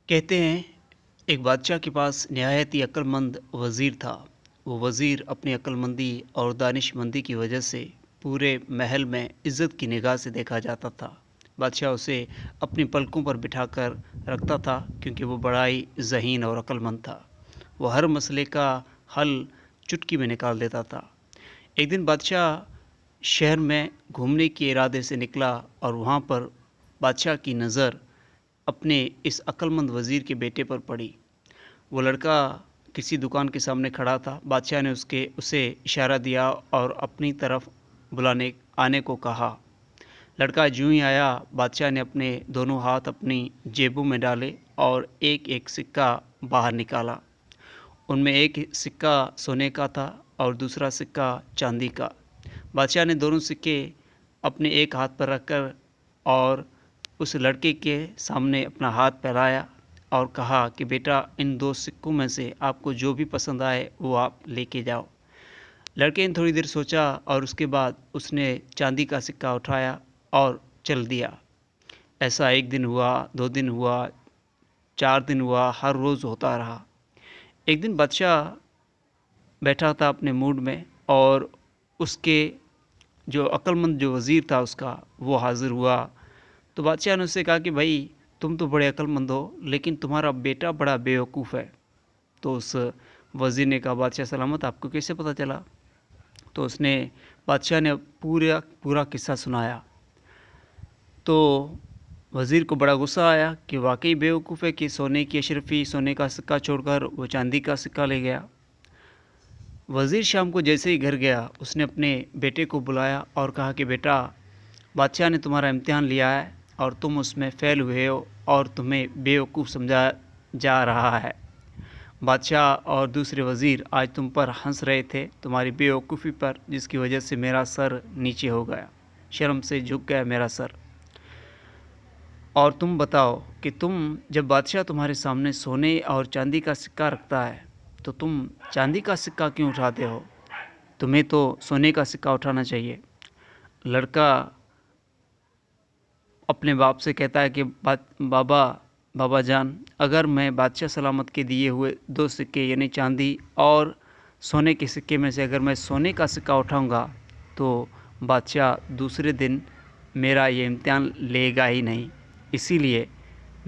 کہتے ہیں ایک بادشاہ کے پاس نہایت ہی عقلمند وزیر تھا۔ وہ وزیر اپنی عقلمندی اور دانش مندی کی وجہ سے پورے محل میں عزت کی نگاہ سے دیکھا جاتا تھا۔ بادشاہ اسے اپنی پلکوں پر بٹھا کر رکھتا تھا کیونکہ وہ بڑا ہی ذہین اور عقلمند تھا۔ وہ ہر مسئلے کا حل چٹکی میں نکال دیتا تھا۔ ایک دن بادشاہ شہر میں گھومنے کے ارادے سے نکلا اور وہاں پر بادشاہ کی نظر اپنے اس عقلمند وزیر کے بیٹے پر پڑی۔ وہ لڑکا کسی دکان کے سامنے کھڑا تھا۔ بادشاہ نے اسے اشارہ دیا اور اپنی طرف آنے کو کہا۔ لڑکا جوں ہی آیا، بادشاہ نے اپنے دونوں ہاتھ اپنی جیبوں میں ڈالے اور ایک ایک سکہ باہر نکالا۔ ان میں ایک سکہ سونے کا تھا اور دوسرا سکہ چاندی کا۔ بادشاہ نے دونوں سکے اپنے ایک ہاتھ پر رکھ کر اور اس لڑکے کے سامنے اپنا ہاتھ پھیلایا اور کہا کہ بیٹا، ان دو سکوں میں سے آپ کو جو بھی پسند آئے وہ آپ لے کے جاؤ۔ لڑکے نے تھوڑی دیر سوچا اور اس کے بعد اس نے چاندی کا سکہ اٹھایا اور چل دیا۔ ایسا ایک دن ہوا، 2 دن ہوا، 4 دن ہوا، ہر روز ہوتا رہا۔ ایک دن بادشاہ بیٹھا تھا اپنے موڈ میں اور اس کے جو عقلمند جو وزیر تھا اس کا، وہ حاضر ہوا۔ تو بادشاہ نے اس سے کہا کہ بھائی، تم تو بڑے عقلمند ہو لیکن تمہارا بیٹا بڑا بیوقوف ہے۔ تو اس وزیر نے کہا بادشاہ سلامت، آپ کو کیسے پتہ چلا؟ تو اس نے بادشاہ نے پورا قصہ سنایا۔ تو وزیر کو بڑا غصہ آیا کہ واقعی بیوقوف ہے کہ سونے کی اشرفی، سونے کا سکہ چھوڑ کر وہ چاندی کا سکہ لے گیا۔ وزیر شام کو جیسے ہی گھر گیا، اس نے اپنے بیٹے کو بلایا اور کہا کہ بیٹا، بادشاہ نے تمہارا امتحان لیا ہے اور تم اس میں فیل ہوئے ہو اور تمہیں بیوقوف سمجھا جا رہا ہے۔ بادشاہ اور دوسرے وزیر آج تم پر ہنس رہے تھے، تمہاری بیوقوفی پر، جس کی وجہ سے میرا سر نیچے ہو گیا، شرم سے جھک گیا میرا سر۔ اور تم بتاؤ کہ جب بادشاہ تمہارے سامنے سونے اور چاندی کا سکہ رکھتا ہے تو تم چاندی کا سکہ کیوں اٹھاتے ہو؟ تمہیں تو سونے کا سکہ اٹھانا چاہیے۔ لڑکا اپنے باپ سے کہتا ہے کہ بابا جان، اگر میں بادشاہ سلامت کے دیے ہوئے 2 سکے یعنی چاندی اور سونے کے سکے میں سے اگر میں سونے کا سکہ اٹھاؤں گا تو بادشاہ دوسرے دن میرا یہ امتحان لے گا ہی نہیں۔ اسی لیے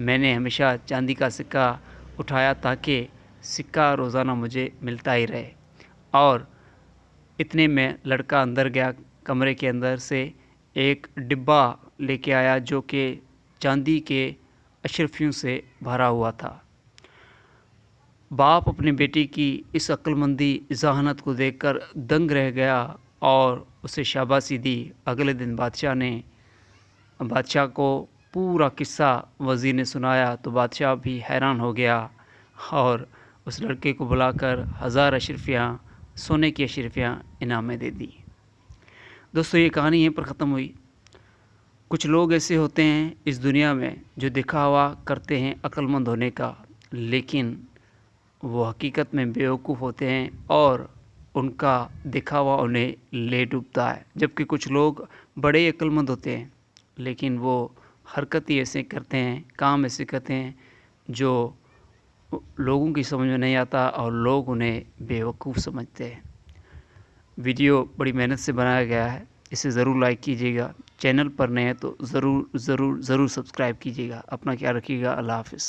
میں نے ہمیشہ چاندی کا سکہ اٹھایا تاکہ سکہ روزانہ مجھے ملتا ہی رہے۔ اور اتنے میں لڑکا اندر گیا، کمرے کے اندر سے ایک ڈبہ لے کے آیا جو کہ چاندی کے اشرفیوں سے بھرا ہوا تھا۔ باپ اپنے بیٹے کی اس عقلمندی، ذہانت کو دیکھ کر دنگ رہ گیا اور اسے شاباشی دی۔ اگلے دن بادشاہ کو پورا قصہ وزیر نے سنایا تو بادشاہ بھی حیران ہو گیا اور اس لڑکے کو بلا کر 1000 اشرفیاں، سونے کی اشرفیاں انعام میں دے دی۔ دوستو، یہ کہانی یہیں پر ختم ہوئی۔ کچھ لوگ ایسے ہوتے ہیں اس دنیا میں جو دکھاوا کرتے ہیں عقلمند ہونے کا، لیکن وہ حقیقت میں بیوقوف ہوتے ہیں اور ان کا دکھاوا انہیں لے ڈوبتا ہے۔ جبکہ کچھ لوگ بڑے عقلمند ہوتے ہیں لیکن وہ حرکت ہی ایسے کرتے ہیں، کام ایسے کرتے ہیں جو لوگوں کی سمجھ میں نہیں آتا اور لوگ انہیں بیوقوف سمجھتے ہیں۔ ویڈیو بڑی محنت سے بنایا گیا ہے، اسے ضرور لائک کیجیے گا۔ چینل پر نئے ہیں تو ضرور سبسکرائب کیجیے گا۔ اپنا خیال رکھیے گا۔ اللہ حافظ۔